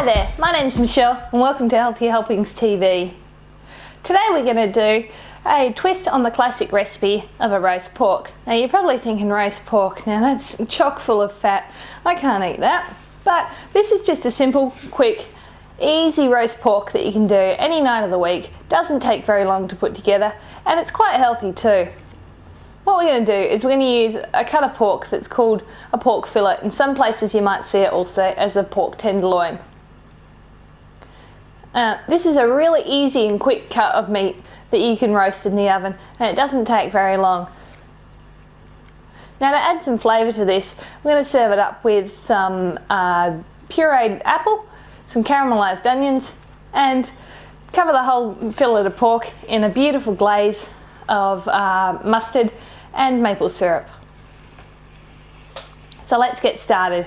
Hi there, my name's Michelle and welcome to Healthy Helpings TV. Today we're going to do a twist on the classic recipe of a roast pork. Now you're probably thinking roast pork, now that's chock full of fat, I can't eat that. But this is just a simple, quick, easy roast pork that you can do any night of the week. Doesn't take very long to put together and it's quite healthy too. What we're going to do is we're going to use a cut of pork that's called a pork fillet. In some places you might see it also as a pork tenderloin. This is a really easy and quick cut of meat that you can roast in the oven and it doesn't take very long. Now to add some flavour to this, we're going to serve it up with some pureed apple, some caramelised onions, and cover the whole fillet of pork in a beautiful glaze of mustard and maple syrup. So let's get started.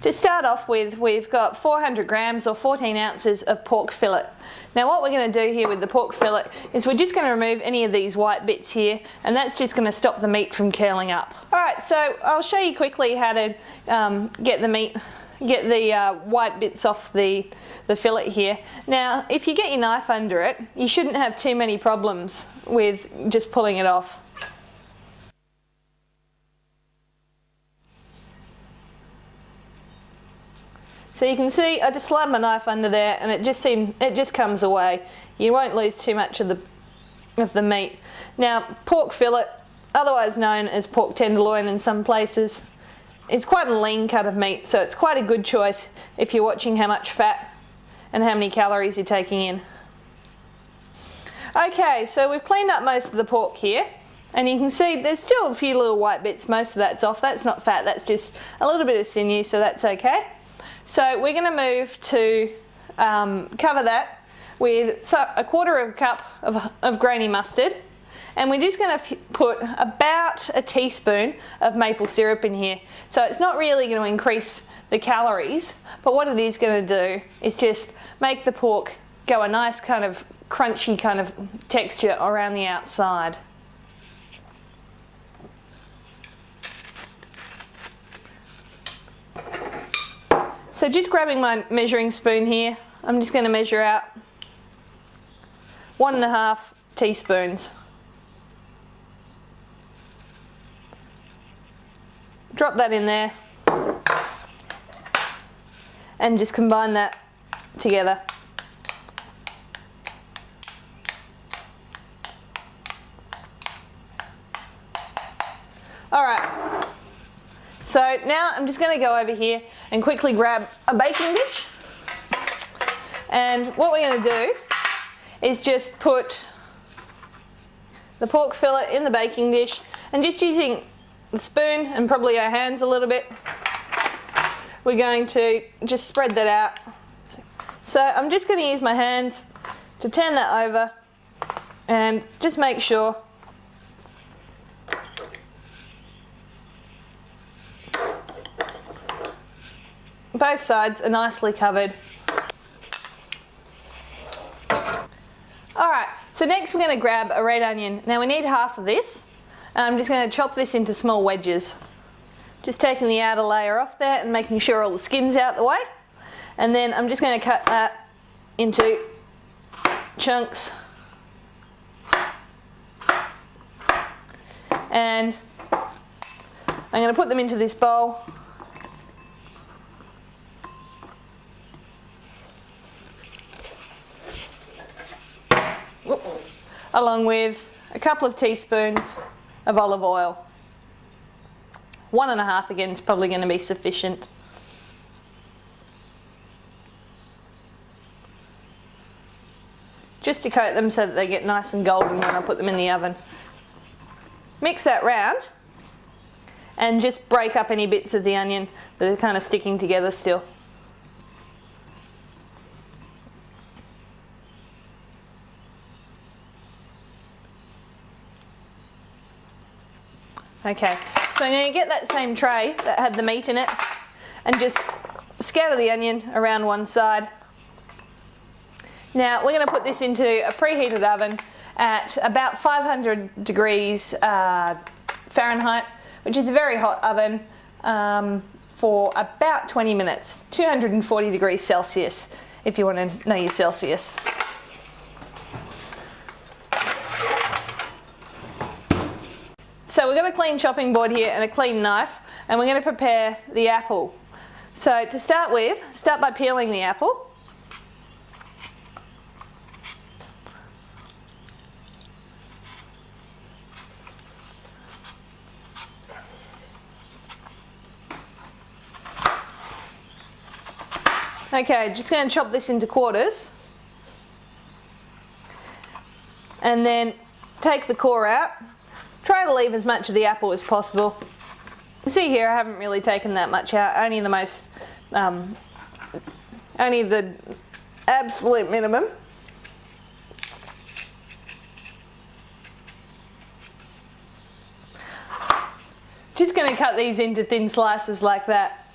To start off with, we've got 400 grams or 14 ounces of pork fillet. Now what we're going to do here with the pork fillet is we're just going to remove any of these white bits here, and that's just going to stop the meat from curling up. Alright, so I'll show you quickly how to get the white bits off the fillet here. Now if you get your knife under it, you shouldn't have too many problems with just pulling it off. So you can see I just slide my knife under there and it just comes away. You won't lose too much of the meat. Now pork fillet, otherwise known as pork tenderloin in some places, is quite a lean cut of meat, so it's quite a good choice if you're watching how much fat and how many calories you're taking in. Okay, so we've cleaned up most of the pork here. And you can see there's still a few little white bits, most of that's off. That's not fat, that's just a little bit of sinew, so that's okay. So we're going to move to cover that with a quarter of a cup of grainy mustard, and we're just going to put about a teaspoon of maple syrup in here. So it's not really going to increase the calories, but what it is going to do is just make the pork go a nice kind of crunchy kind of texture around the outside. So just grabbing my measuring spoon here, I'm just going to measure out 1.5 teaspoons. Drop that in there and just combine that together. Alright. So now I'm just going to go over here and quickly grab a baking dish, and what we're going to do is just put the pork fillet in the baking dish, and just using the spoon and probably our hands a little bit, we're going to just spread that out. So I'm just going to use my hands to turn that over and just make sure both sides are nicely covered. Alright, so next we're going to grab a red onion. Now we need half of this, and I'm just going to chop this into small wedges. Just taking the outer layer off there and making sure all the skin's out the way. And then I'm just going to cut that into chunks. And I'm going to put them into this bowl. Along with a couple of teaspoons of olive oil. 1.5 again is probably going to be sufficient. Just to coat them so that they get nice and golden when I put them in the oven. Mix that round and just break up any bits of the onion that are kind of sticking together still. Okay, So I'm going to get that same tray that had the meat in it and just scatter the onion around one side. Now we're going to put this into a preheated oven at about 500 degrees Fahrenheit, which is a very hot oven, for about 20 minutes, 240 degrees Celsius if you want to know your Celsius. So we've got a clean chopping board here and a clean knife, and we're going to prepare the apple. So to start with, start by peeling the apple. Okay, just going to chop this into quarters and then take the core out. Try to leave as much of the apple as possible. You see here I haven't really taken that much out, only the absolute minimum. Just going to cut these into thin slices like that.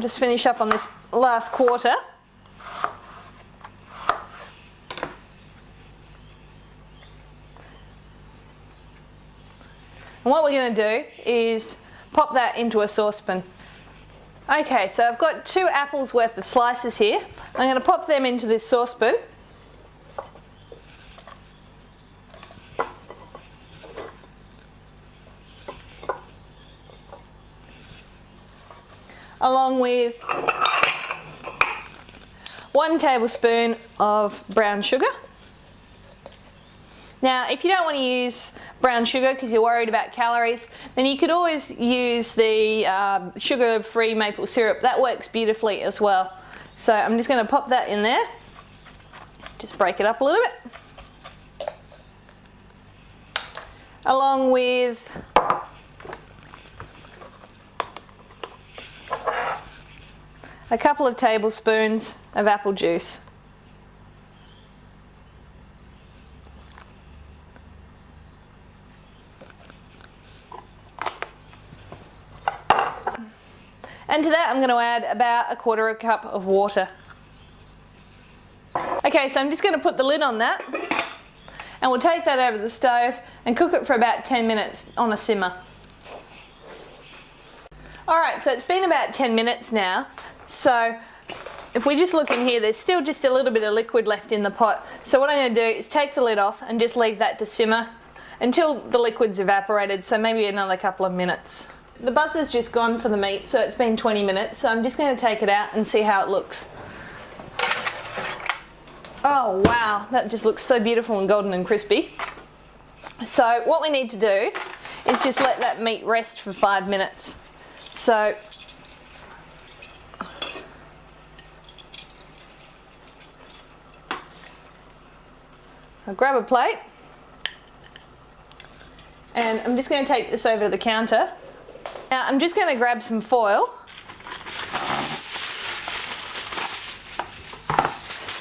Just finish up on this last quarter. And what we're going to do is pop that into a saucepan. Okay, so I've got 2 apples worth of slices here. I'm going to pop them into this saucepan. Along with 1 tablespoon of brown sugar. Now, if you don't want to use brown sugar because you're worried about calories, then you could always use the sugar-free maple syrup. That works beautifully as well. So I'm just going to pop that in there. Just break it up a little bit. Along with a couple of tablespoons of apple juice. And to that I'm going to add about 1/4 cup of water. Okay, so I'm just going to put the lid on that and we'll take that over the stove and cook it for about 10 minutes on a simmer. Alright, so it's been about 10 minutes now. So if we just look in here, there's still just a little bit of liquid left in the pot. So what I'm going to do is take the lid off and just leave that to simmer until the liquid's evaporated, so maybe another couple of minutes. The buzzer's just gone for the meat, so it's been 20 minutes, so I'm just going to take it out and see how it looks. Oh wow, that just looks so beautiful and golden and crispy. So what we need to do is just let that meat rest for 5 minutes. So I'll grab a plate and I'm just going to take this over to the counter. Now I'm just going to grab some foil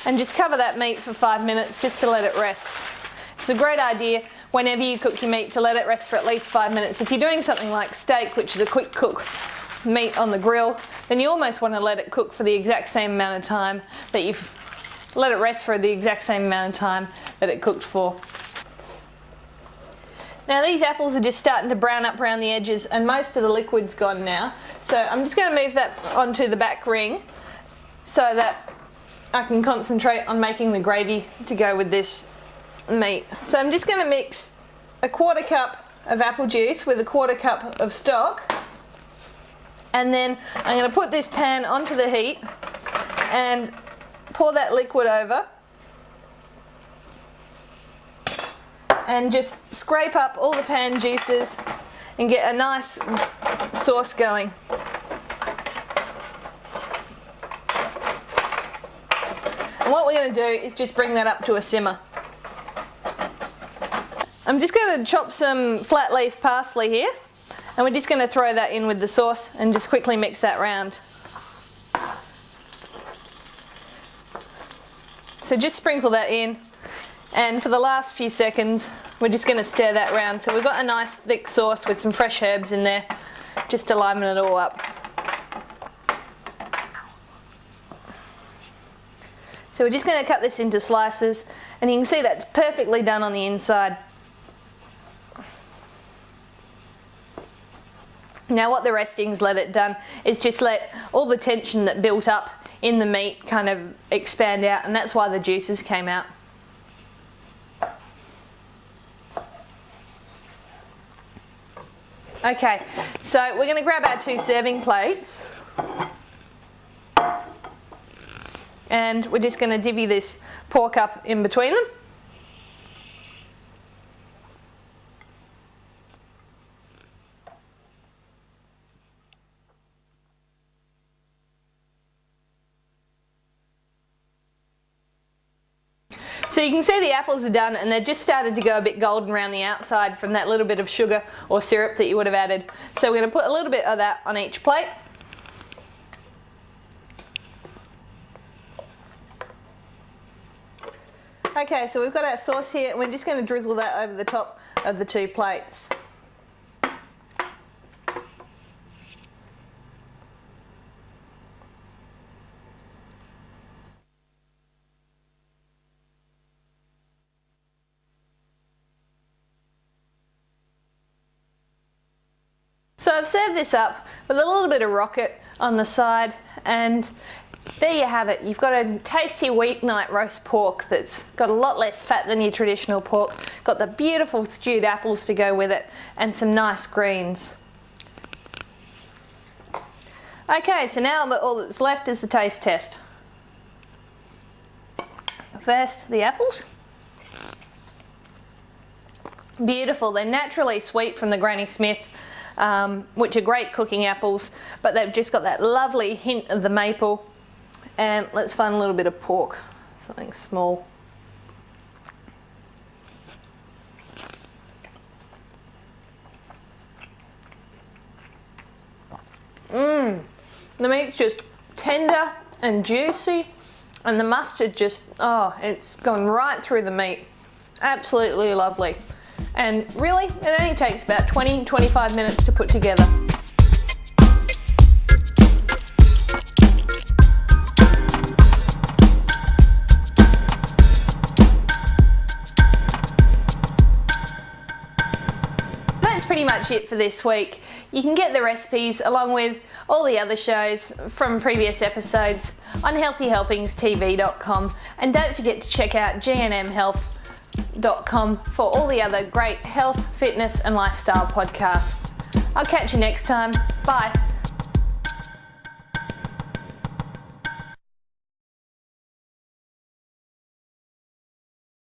and just cover that meat for 5 minutes just to let it rest. It's a great idea whenever you cook your meat to let it rest for at least 5 minutes. If you're doing something like steak, which is a quick cook meat on the grill, then you almost want to let it cook for the exact same amount of time that you've let it rest for the exact same amount of time that it cooked for. Now these apples are just starting to brown up around the edges and most of the liquid's gone now. So I'm just going to move that onto the back ring so that I can concentrate on making the gravy to go with this meat. So I'm just going to mix 1/4 cup of apple juice with 1/4 cup of stock, and then I'm going to put this pan onto the heat and pour that liquid over and just scrape up all the pan juices and get a nice sauce going. And what we're going to do is just bring that up to a simmer. I'm just going to chop some flat leaf parsley here and we're just going to throw that in with the sauce and just quickly mix that round. So just sprinkle that in, and for the last few seconds we're just going to stir that round. So we've got a nice thick sauce with some fresh herbs in there. just to liven it all up. So we're just going to cut this into slices, and you can see that's perfectly done on the inside. Now what the resting's let it done is just let all the tension that built up in the meat kind of expand out, and that's why the juices came out. Okay, so we're going to grab our 2 serving plates, and we're just going to divvy this pork up in between them. So you can see the apples are done, and they've just started to go a bit golden around the outside from that little bit of sugar or syrup that you would have added. So we're going to put a little bit of that on each plate. Okay, so we've got our sauce here, and we're just going to drizzle that over the top of the 2 plates. So I've served this up with a little bit of rocket on the side, and there you have it. You've got a tasty weeknight roast pork that's got a lot less fat than your traditional pork, got the beautiful stewed apples to go with it, and some nice greens. Okay, so now all that's left is the taste test. First, the apples. Beautiful, they're naturally sweet from the Granny Smith, which are great cooking apples, but they've just got that lovely hint of the maple. And let's find a little bit of pork, something small. The meat's just tender and juicy, and the mustard just, oh, it's gone right through the meat. Absolutely lovely. And really, it only takes about 20-25 minutes to put together. That's pretty much it for this week. You can get the recipes along with all the other shows from previous episodes on healthyhelpingstv.com, and don't forget to check out gnmhealth.com for all the other great health, fitness and lifestyle podcasts. I'll catch you next time. Bye.